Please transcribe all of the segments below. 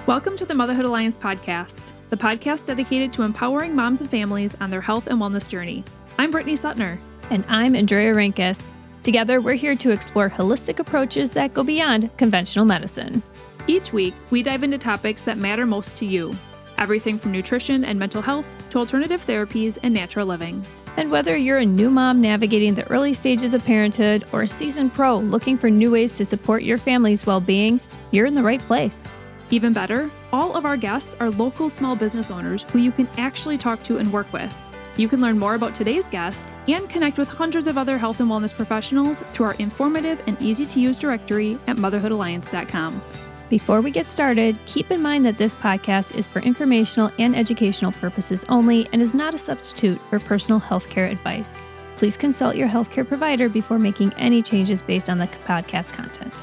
Welcome to the Motherhood Alliance podcast, the podcast dedicated to empowering moms and families on their health and wellness journey. I'm Brittany Suttner. And I'm Andrea Rinkus. Together, we're here to explore holistic approaches that go beyond conventional medicine. Each week, we dive into topics that matter most to you. Everything from nutrition and mental health to alternative therapies and natural living. And whether you're a new mom navigating the early stages of parenthood or a seasoned pro looking for new ways to support your family's well-being, you're in the right place. Even better, all of our guests are local small business owners who you can actually talk to and work with. You can learn more about today's guest and connect with hundreds of other health and wellness professionals through our informative and easy-to-use directory at motherhoodalliance.com. Before we get started, keep in mind that this podcast is for informational and educational purposes only and is not a substitute for personal healthcare advice. Please consult your healthcare provider before making any changes based on the podcast content.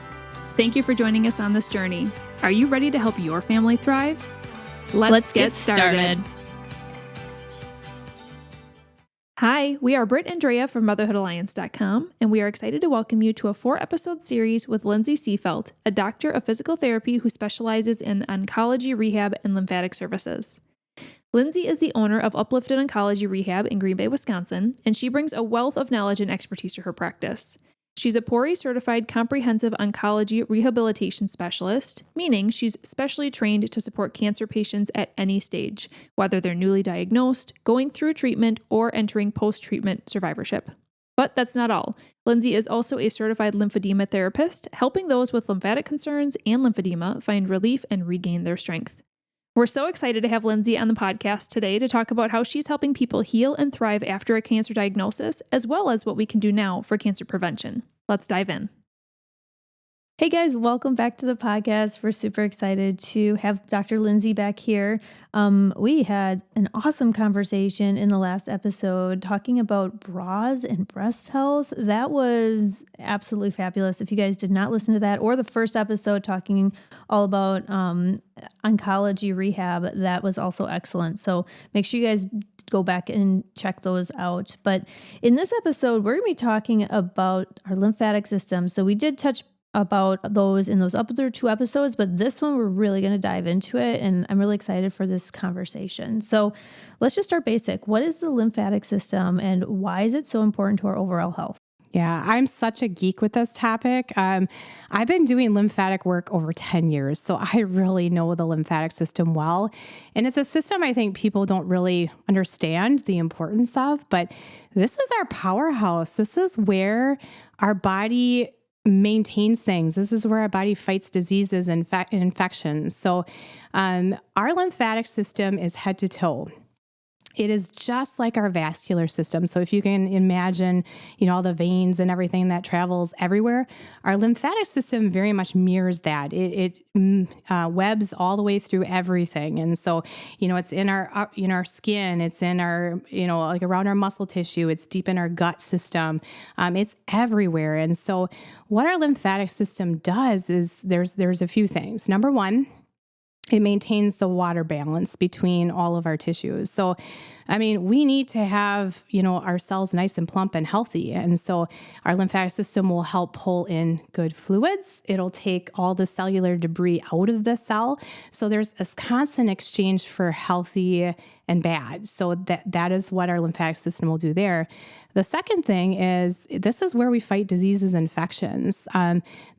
Thank you for joining us on this journey. Are you ready to help your family thrive? Let's get started. Hi, we are Britt and Drea from motherhoodalliance.com, and we are excited to welcome you to a 4-episode series with Lindsay Seefeldt, a doctor of physical therapy who specializes in oncology rehab and lymphatic services. Lindsay is the owner of Uplifted Oncology Rehab in Green Bay, Wisconsin, and she brings a wealth of knowledge and expertise to her practice. She's a PORI-certified comprehensive oncology rehabilitation specialist, meaning she's specially trained to support cancer patients at any stage, whether they're newly diagnosed, going through treatment, or entering post-treatment survivorship. But that's not all. Lindsay is also a certified lymphedema therapist, helping those with lymphatic concerns and lymphedema find relief and regain their strength. We're so excited to have Lindsay on the podcast today to talk about how she's helping people heal and thrive after a cancer diagnosis, as well as what we can do now for cancer prevention. Let's dive in. Hey guys, welcome back to the podcast. We're super excited to have Dr. Lindsay back here. We had an awesome conversation in the last episode talking about bras and breast health. That was absolutely fabulous. If you guys did not listen to that, or the first episode talking all about oncology rehab, that was also excellent. So make sure you guys go back and check those out. But in this episode, we're going to be talking about our lymphatic system. So we did touch about those in those other 2 episodes, but this one we're really going to dive into it, and I'm really excited for this conversation. So let's just start basic. What is the lymphatic system and why is it so important to our overall health? Yeah, I'm such a geek with this topic. I've been doing lymphatic work over 10 years, so I really know the lymphatic system well. And it's a system I think people don't really understand the importance of, but this is our powerhouse. This is where our body maintains things. This is where our body fights diseases and infections. So our lymphatic system is head to toe. It is just like our vascular system. So if you can imagine, all the veins and everything that travels everywhere, our lymphatic system very much mirrors that. It webs all the way through everything. And so, it's in our skin, it's in our, like around our muscle tissue, it's deep in our gut system. It's everywhere. And so what our lymphatic system does is there's a few things. Number one, it maintains the water balance between all of our tissues. So, we need to have, our cells nice and plump and healthy. And so our lymphatic system will help pull in good fluids. It'll take all the cellular debris out of the cell. So there's this constant exchange for healthy and bad. So that is what our lymphatic system will do there. The second thing is this is where we fight diseases and infections.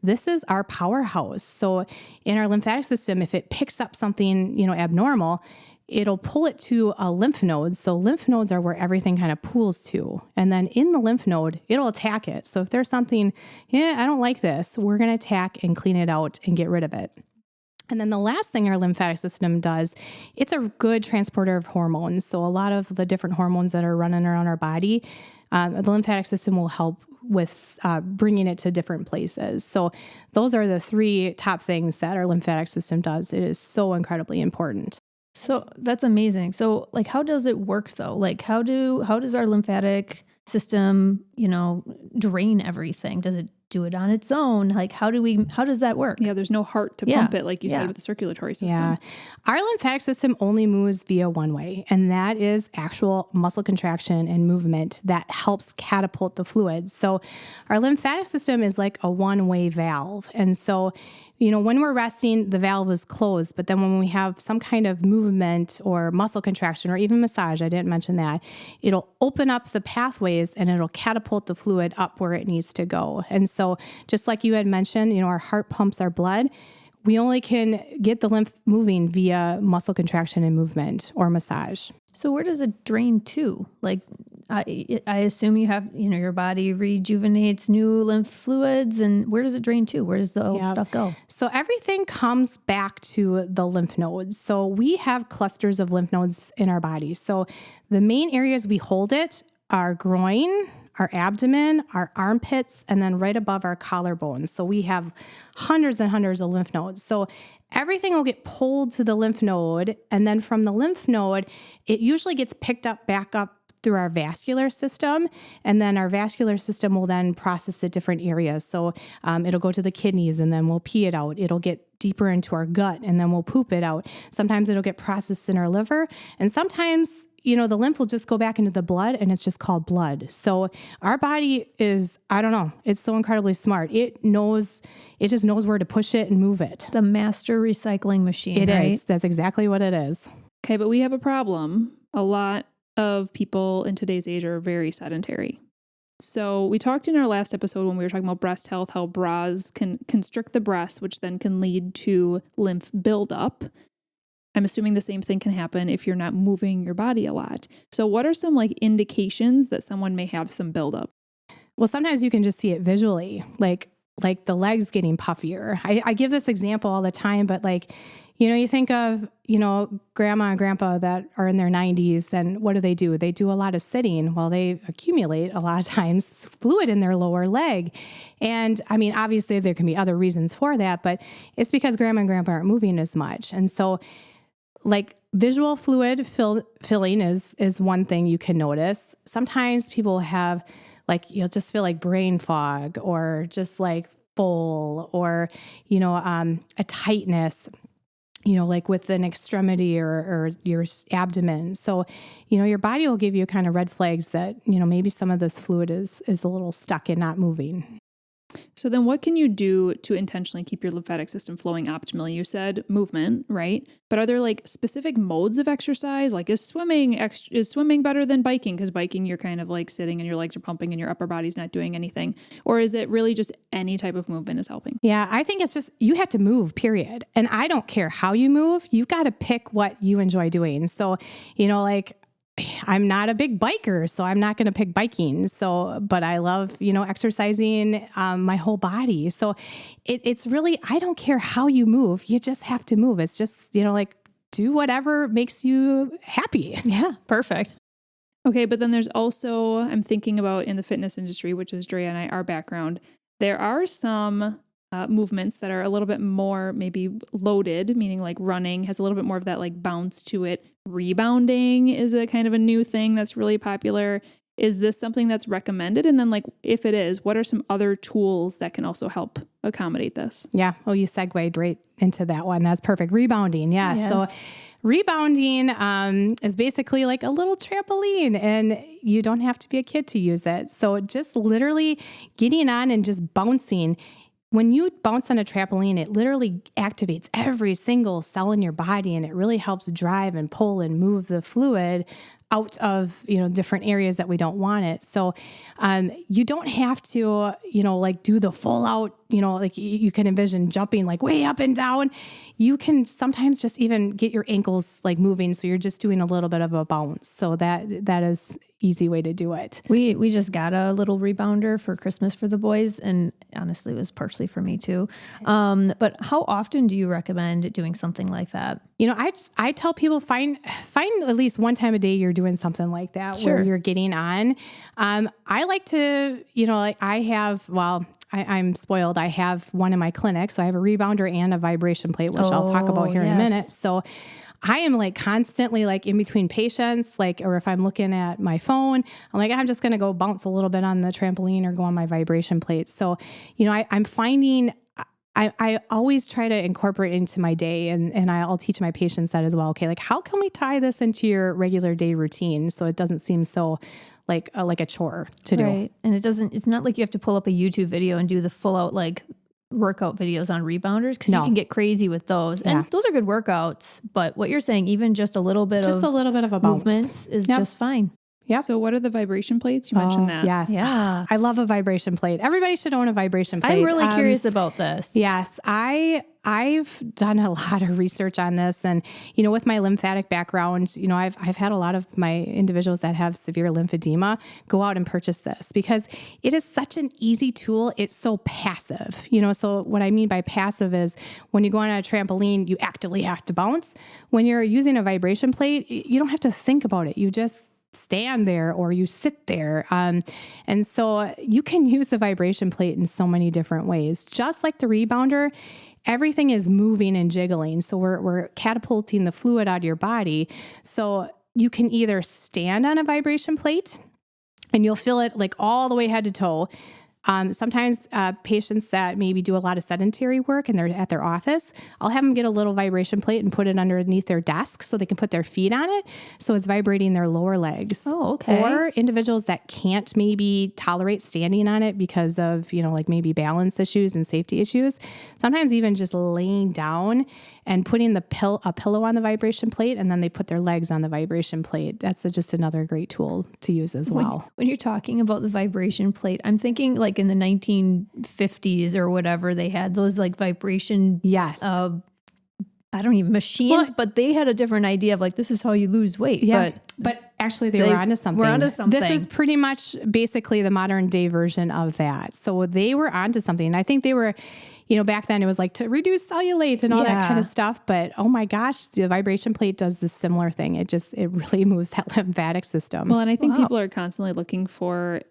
This is our powerhouse. So in our lymphatic system, if it picks up something, abnormal, it'll pull it to a lymph node. So lymph nodes are where everything kind of pools to. And then in the lymph node, it'll attack it. So if there's something, I don't like this, we're going to attack and clean it out and get rid of it. And then the last thing our lymphatic system does, it's a good transporter of hormones. So a lot of the different hormones that are running around our body, the lymphatic system will help with bringing it to different places. So those are the 3 top things that our lymphatic system does. It is so incredibly important. So that's amazing. So how does it work though? How does our lymphatic system, drain everything? Does it do it on its own? How does that work? Yeah, there's no heart to pump it, like you said, with the circulatory system. Yeah. Our lymphatic system only moves via one way, and that is actual muscle contraction and movement that helps catapult the fluids. So our lymphatic system is like a one-way valve. And so, when we're resting, the valve is closed, but then when we have some kind of movement or muscle contraction or even massage, I didn't mention that, it'll open up the pathways and it'll catapult the fluid up where it needs to go. And so just like you had mentioned, our heart pumps our blood. We only can get the lymph moving via muscle contraction and movement or massage. So where does it drain to? Like, I assume you have, your body rejuvenates new lymph fluids, and where does it drain to? Where does the old stuff go? So everything comes back to the lymph nodes. So we have clusters of lymph nodes in our body. So the main areas we hold it are groin, our abdomen, our armpits, and then right above our collarbone. So we have hundreds and hundreds of lymph nodes. So everything will get pulled to the lymph node. And then from the lymph node, it usually gets picked up back up through our vascular system. And then our vascular system will then process the different areas. So it'll go to the kidneys and then we'll pee it out. It'll get deeper into our gut and then we'll poop it out. Sometimes it'll get processed in our liver. And sometimes, the lymph will just go back into the blood and it's just called blood. So our body is, I don't know, it's so incredibly smart. It just knows where to push it and move it. The master recycling machine, It right? is. That's exactly what it is. Okay, but we have a problem. A lot of people in today's age are very sedentary. So we talked in our last episode when we were talking about breast health, how bras can constrict the breast, which then can lead to lymph buildup. I'm assuming the same thing can happen if you're not moving your body a lot. So what are some indications that someone may have some buildup? Well, sometimes you can just see it visually, like the legs getting puffier. I give this example all the time, but you think of, grandma and grandpa that are in their 90s, then what do? They do a lot of sitting. Well, they accumulate a lot of times fluid in their lower leg. And I mean, obviously there can be other reasons for that, but it's because grandma and grandpa aren't moving as much. And so visual fluid filling is one thing you can notice. Sometimes people have you'll just feel like brain fog or just full or, a tightness, with an extremity or your abdomen. So, your body will give you kind of red flags that, maybe some of this fluid is a little stuck and not moving. So then what can you do to intentionally keep your lymphatic system flowing optimally? You said movement, right? But are there specific modes of exercise? Is swimming better than biking? Because biking, you're kind of sitting and your legs are pumping and your upper body's not doing anything. Or is it really just any type of movement is helping? Yeah, I think it's just, you have to move, period. And I don't care how you move. You've got to pick what you enjoy doing. So, I'm not a big biker, so I'm not going to pick biking. So, but I love, exercising my whole body. So it's really, I don't care how you move. You just have to move. It's just, do whatever makes you happy. Yeah, perfect. Okay, but then there's also, I'm thinking about in the fitness industry, which is Drea and our background, there are some movements that are a little bit more maybe loaded, meaning running has a little bit more of that bounce to it. Rebounding is a kind of a new thing that's really popular. Is this something that's recommended? And then if it is, what are some other tools that can also help accommodate this? Yeah. Oh, you segued right into that one. That's perfect. Rebounding. Yeah. Yes. So rebounding is basically like a little trampoline, and you don't have to be a kid to use it. So just literally getting on and just bouncing. When you bounce on a trampoline, it literally activates every single cell in your body, and it really helps drive and pull and move the fluid out of, different areas that we don't want it. So, you don't have to, do the full out, you can envision jumping way up and down. You can sometimes just even get your ankles moving. So you're just doing a little bit of a bounce. So that is easy way to do it. We just got a little rebounder for Christmas for the boys, and honestly, it was partially for me too. But how often do you recommend doing something like that? I tell people find at least one time a day you're doing something like that. Sure. Where you're getting on. I like to, I'm spoiled. I have one in my clinic. So I have a rebounder and a vibration plate, which I'll talk about here in a minute. So I am constantly in between patients, or if I'm looking at my phone, I'm just going to go bounce a little bit on the trampoline or go on my vibration plate. So, I'm finding I always try to incorporate into my day, and I'll teach my patients that as well. Okay. How can we tie this into your regular day routine so it doesn't seem so like a chore to do? Right. And it's not like you have to pull up a YouTube video and do the full out workout videos on rebounders because No. you can get crazy with those. And those are good workouts. But what you're saying, even just a little bit of a bounce. movements is just fine. Yep. So what are the vibration plates? You mentioned that. Yes. Yeah. I love a vibration plate. Everybody should own a vibration plate. I'm really curious about this. Yes. I've done a lot of research on this, and, with my lymphatic background, I've had a lot of my individuals that have severe lymphedema go out and purchase this because it is such an easy tool. It's so passive, so what I mean by passive is when you go on a trampoline, you actively have to bounce. When you're using a vibration plate, you don't have to think about it. You just stand there or you sit there. And so you can use the vibration plate in so many different ways. Just like the rebounder, everything is moving and jiggling. So we're catapulting the fluid out of your body. So you can either stand on a vibration plate and you'll feel it like all the way head to toe. Sometimes patients that maybe do a lot of sedentary work and they're at their office, I'll have them get a little vibration plate and put it underneath their desk so they can put their feet on it. So it's vibrating their lower legs. Oh, okay. Or individuals that can't maybe tolerate standing on it because of, like maybe balance issues and safety issues. Sometimes even just laying down and putting a pillow on the vibration plate, and then they put their legs on the vibration plate. That's just another great tool to use as well. When you're talking about the vibration plate, I'm thinking like in the 1950s or whatever, they had those like vibration, machines, but they had a different idea of like, this is how you lose weight. Yeah. But actually they were onto something. This is pretty much basically the modern day version of that. So they were onto something. And I think they were, back then it was like to reduce cellulite and all that kind of stuff. But oh my gosh, the vibration plate does this similar thing. It really moves that lymphatic system. Well, and I think people are constantly looking for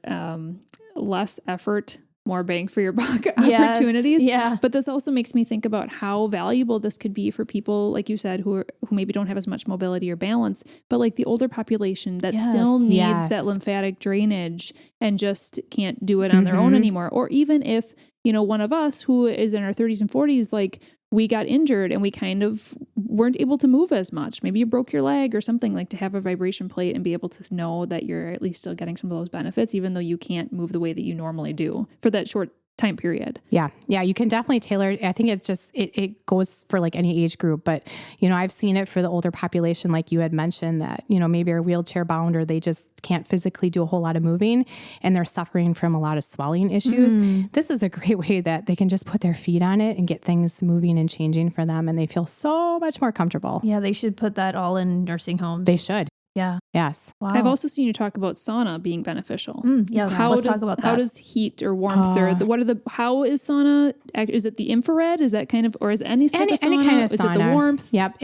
less effort, more bang for your buck opportunities. Yeah. But this also makes me think about how valuable this could be for people, like you said, who maybe don't have as much mobility or balance, but like the older population that still needs that lymphatic drainage and just can't do it on their own anymore. Or even if, one of us who is in our 30s and 40s, like we got injured and we kind of weren't able to move as much. Maybe you broke your leg or something, like to have a vibration plate and be able to know that you're at least still getting some of those benefits, even though you can't move the way that you normally do for that short time period. Yeah. You can definitely tailor it. I think it goes for like any age group, but I've seen it for the older population, like you had mentioned that, maybe are wheelchair bound or they just can't physically do a whole lot of moving and they're suffering from a lot of swelling issues. This is a great way that they can just put their feet on it and get things moving and changing for them. And they feel so much more comfortable. Yeah. They should put that all in nursing homes. They should. Yeah. Yes. Wow. I've also seen you talk about sauna being beneficial. Yes. Let's talk about that. How does heat or warmth how is sauna? Is it the infrared? Is that kind of, or is any kind of sauna? Is it the warmth? Yep.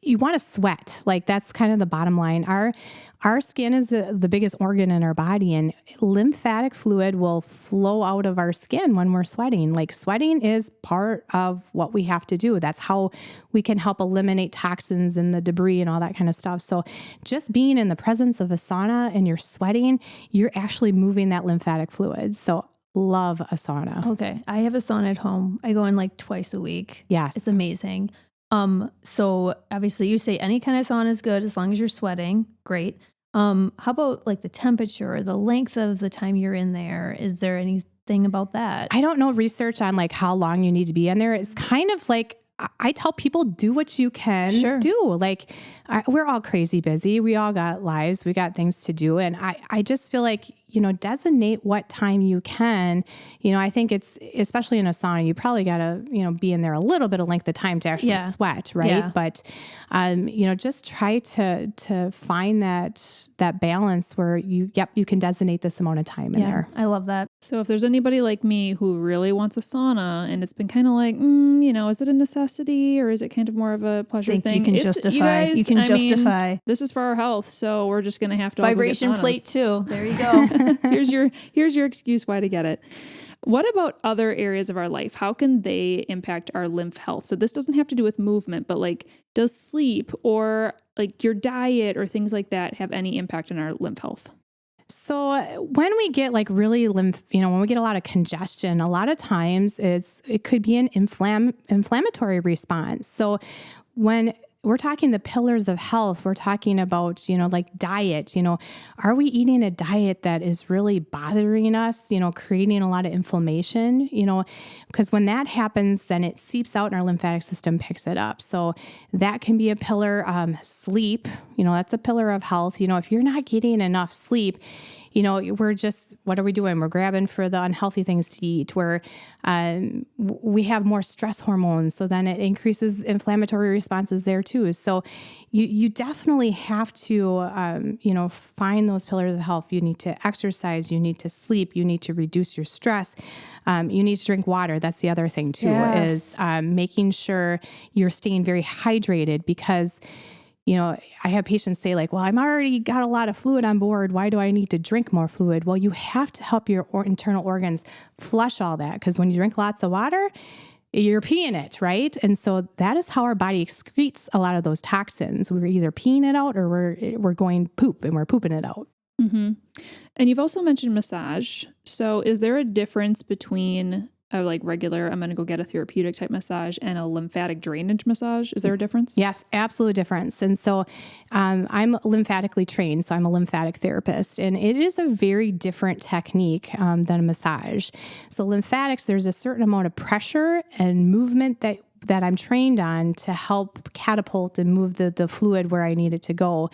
You want to sweat. Like that's kind of the bottom line. Our skin is the biggest organ in our body, and lymphatic fluid will flow out of our skin when we're sweating. Like sweating is part of what we have to do. That's how we can help eliminate toxins and the debris and all that kind of stuff. So just being in the presence of a sauna and you're sweating, you're actually moving that lymphatic fluid. So love a sauna. Okay. I have a sauna at home. I go in like twice a week. Yes. It's amazing. So obviously you say any kind of sauna is good as long as you're sweating. Great. How about like the temperature or the length of the time you're in there? Is there anything about that? I don't know research on like how long you need to be in there. It's kind of like, I tell people, do what you can do. Like we're all crazy busy. We all got lives. We got things to do. And I just feel like, designate what time you can. I think it's, especially in a sauna, you probably got to, be in there a little bit of length of time to actually sweat. Right. Yeah. But, just try to find that balance where you can designate this amount of time in there. I love that. So if there's anybody like me who really wants a sauna and it's been kind of like, is it a necessity or is it kind of more of a pleasure thing? You can justify. This is for our health, so we're just going to have to vibration plate too. There you go. Here's your excuse why to get it. What about other areas of our life? How can they impact our lymph health? So this doesn't have to do with movement, but like, does sleep or like your diet or things like that have any impact on our lymph health? So when we get like really when we get a lot of congestion, a lot of times it could be an inflammatory response. So when we're talking the pillars of health. We're talking about, like diet, are we eating a diet that is really bothering us, creating a lot of inflammation, because when that happens, then it seeps out and our lymphatic system picks it up. So that can be a pillar. Sleep, that's a pillar of health. If you're not getting enough sleep, what are we doing? We're grabbing for the unhealthy things to eat. We have more stress hormones. So then it increases inflammatory responses there too. So you definitely have to, find those pillars of health. You need to exercise, you need to sleep, you need to reduce your stress. You need to drink water. That's the other thing too, is making sure you're staying very hydrated, because I have patients say like, well, I'm already got a lot of fluid on board. Why do I need to drink more fluid? Well, you have to help your internal organs flush all that, because when you drink lots of water, you're peeing it, right? And so that is how our body excretes a lot of those toxins. We're either peeing it out or we're going poop and we're pooping it out. Mm-hmm. And you've also mentioned massage. So is there a difference between a regular, I'm going to go get a therapeutic type massage, and a lymphatic drainage massage? Is there a difference? Yes, absolute difference. And so I'm lymphatically trained, so I'm a lymphatic therapist, and it is a very different technique than a massage. So lymphatics, there's a certain amount of pressure and movement that I'm trained on to help catapult and move the fluid where I need it to go.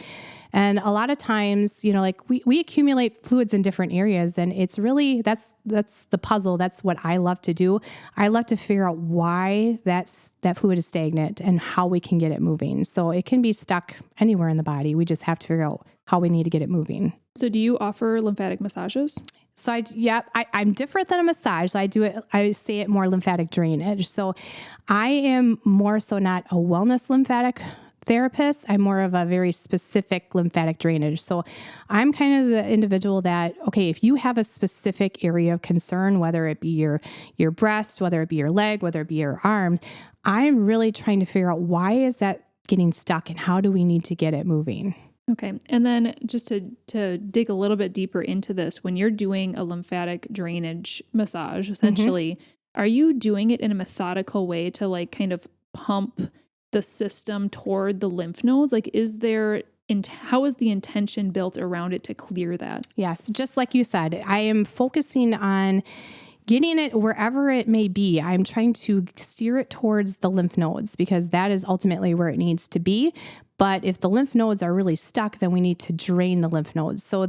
And a lot of times, we accumulate fluids in different areas, and it's really, that's the puzzle. That's what I love to do. I love to figure out why that fluid is stagnant and how we can get it moving. So it can be stuck anywhere in the body. We just have to figure out how we need to get it moving. So do you offer lymphatic massages? So I'm different than a massage. So I say it more lymphatic drainage. So I am more so not a wellness lymphatic therapist. I'm more of a very specific lymphatic drainage. So I'm kind of the individual that, okay, if you have a specific area of concern, whether it be your breast, whether it be your leg, whether it be your arm, I'm really trying to figure out why is that getting stuck and how do we need to get it moving. Okay. And then just to dig a little bit deeper into this, when you're doing a lymphatic drainage massage, essentially, are you doing it in a methodical way to kind of pump the system toward the lymph nodes? How is the intention built around it to clear that? Yes. Just like you said, I am focusing on getting it wherever it may be. I'm trying to steer it towards the lymph nodes, because that is ultimately where it needs to be. But if the lymph nodes are really stuck, then we need to drain the lymph nodes. So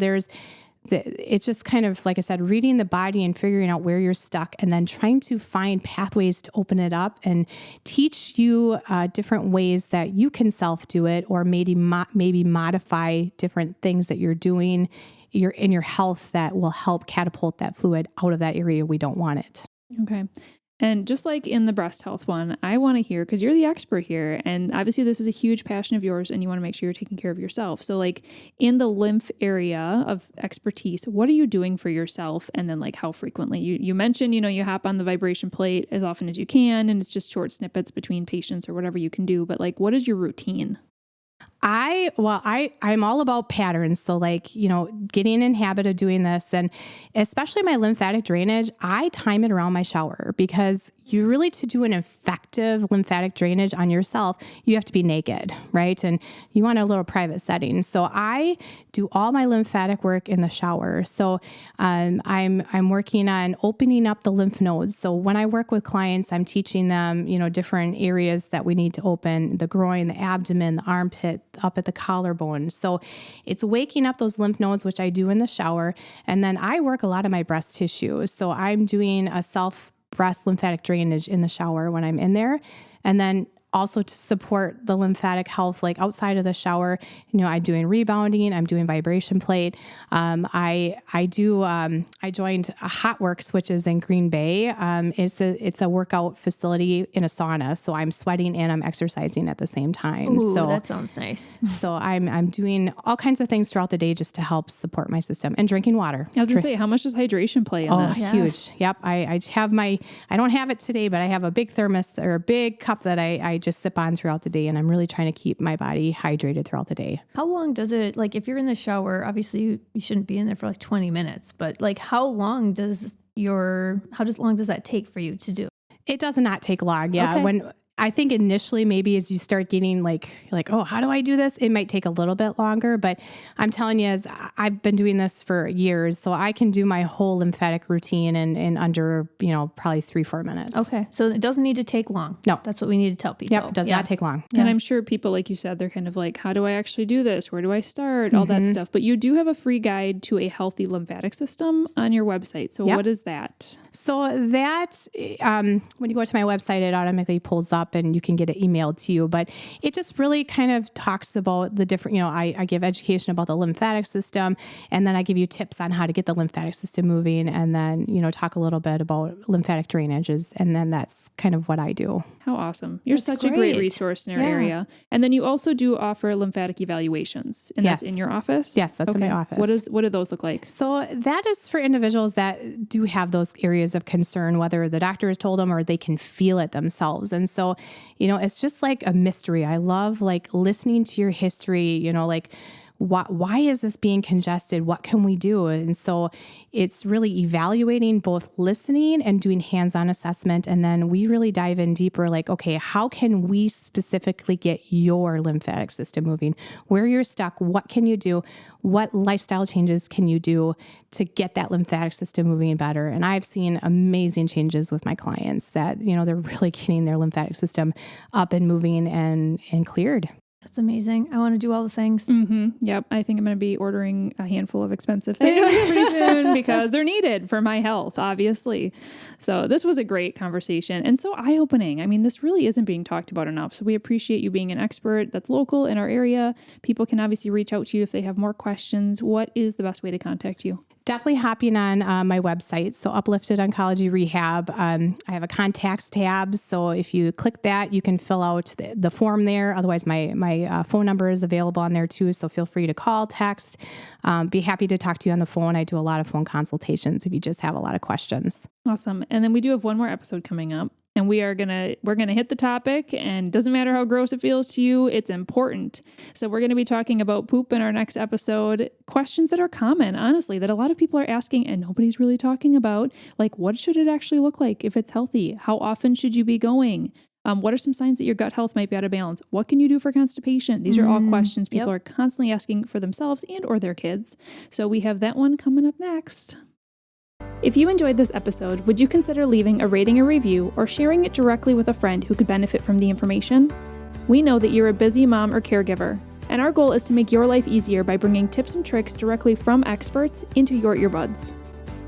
it's just kind of, like I said, reading the body and figuring out where you're stuck, and then trying to find pathways to open it up and teach you different ways that you can self-do it, or maybe modify different things that you're doing in your health that will help catapult that fluid out of that area we don't want it. Okay. And just like in the breast health one, I want to hear, because you're the expert here, and obviously this is a huge passion of yours, and you want to make sure you're taking care of yourself. So in the lymph area of expertise, what are you doing for yourself? And then how frequently? You mentioned, you hop on the vibration plate as often as you can, and it's just short snippets between patients or whatever you can do. But what is your routine? I'm all about patterns. So getting in habit of doing this, and especially my lymphatic drainage, I time it around my shower, because you really, to do an effective lymphatic drainage on yourself, you have to be naked, right? And you want a little private setting. So I do all my lymphatic work in the shower. So I'm working on opening up the lymph nodes. So when I work with clients, I'm teaching them, different areas that we need to open: the groin, the abdomen, the armpit, up at the collarbone. So it's waking up those lymph nodes, which I do in the shower. And then I work a lot of my breast tissue. So I'm doing a breast lymphatic drainage in the shower when I'm in there. And then also to support the lymphatic health, outside of the shower, I'm doing rebounding, I'm doing vibration plate. I joined Hotworks, which is in Green Bay. It's a workout facility in a sauna. So I'm sweating and I'm exercising at the same time. Ooh, so that sounds nice. So I'm doing all kinds of things throughout the day just to help support my system, and drinking water. I was going to say, how much does hydration play in this? Oh, huge. Yep. I don't have it today, but I have a big thermos or a big cup that I just sip on throughout the day, and I'm really trying to keep my body hydrated throughout the day. How long does it, if you're in the shower, obviously you shouldn't be in there for 20 minutes, but how long does that take for you to do? It does not take long. Yeah. Okay. When I think initially maybe as you start getting like, oh, how do I do this? It might take a little bit longer, but I'm telling you, as I've been doing this for years, so I can do my whole lymphatic routine in under, probably 3-4 minutes. Okay. So it doesn't need to take long. No. That's what we need to tell people. Yep. It does not take long. And I'm sure people, like you said, they're kind of like, how do I actually do this? Where do I start? All that stuff. But you do have a free guide to a healthy lymphatic system on your website. So what is that? So that, when you go to my website, it automatically pulls up and you can get it emailed to you. But it just really kind of talks about the different, I give education about the lymphatic system, and then I give you tips on how to get the lymphatic system moving, and then, talk a little bit about lymphatic drainages. And then that's kind of what I do. How awesome. You're such a great resource in our area. And then you also do offer lymphatic evaluations, and that's in your office? Yes, that's in my office. What do those look like? So that is for individuals that do have those areas of concern, whether the doctor has told them or they can feel it themselves. And so, it's just like a mystery. I love like listening to your history, why is this being congested? What can we do? And so it's really evaluating, both listening and doing hands-on assessment. And then we really dive in deeper, like, okay, how can we specifically get your lymphatic system moving? Where you're stuck, what can you do? What lifestyle changes can you do to get that lymphatic system moving better? And I've seen amazing changes with my clients that, they're really getting their lymphatic system up and moving and cleared. That's amazing. I want to do all the things. Yep. I think I'm going to be ordering a handful of expensive things pretty soon because they're needed for my health, obviously. So this was a great conversation and so eye-opening. I mean, this really isn't being talked about enough. So we appreciate you being an expert that's local in our area. People can obviously reach out to you if they have more questions. What is the best way to contact you? Definitely hopping on my website. So Uplifted Oncology Rehab. I have a contacts tab. So if you click that, you can fill out the form there. Otherwise, my phone number is available on there too. So feel free to call, text. Be happy to talk to you on the phone. I do a lot of phone consultations if you just have a lot of questions. Awesome. And then we do have one more episode coming up. And we're gonna hit the topic, and doesn't matter how gross it feels to you, it's important. So we're gonna be talking about poop in our next episode. Questions that are common, honestly, that a lot of people are asking and nobody's really talking about. Like, what should it actually look like if it's healthy? How often should you be going? What are some signs that your gut health might be out of balance? What can you do for constipation? These are all questions people are constantly asking for themselves and or their kids. So we have that one coming up next. If you enjoyed this episode, would you consider leaving a rating or review or sharing it directly with a friend who could benefit from the information? We know that you're a busy mom or caregiver, and our goal is to make your life easier by bringing tips and tricks directly from experts into your earbuds.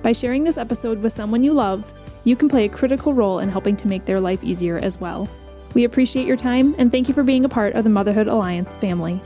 By sharing this episode with someone you love, you can play a critical role in helping to make their life easier as well. We appreciate your time, and thank you for being a part of the Motherhood Alliance family.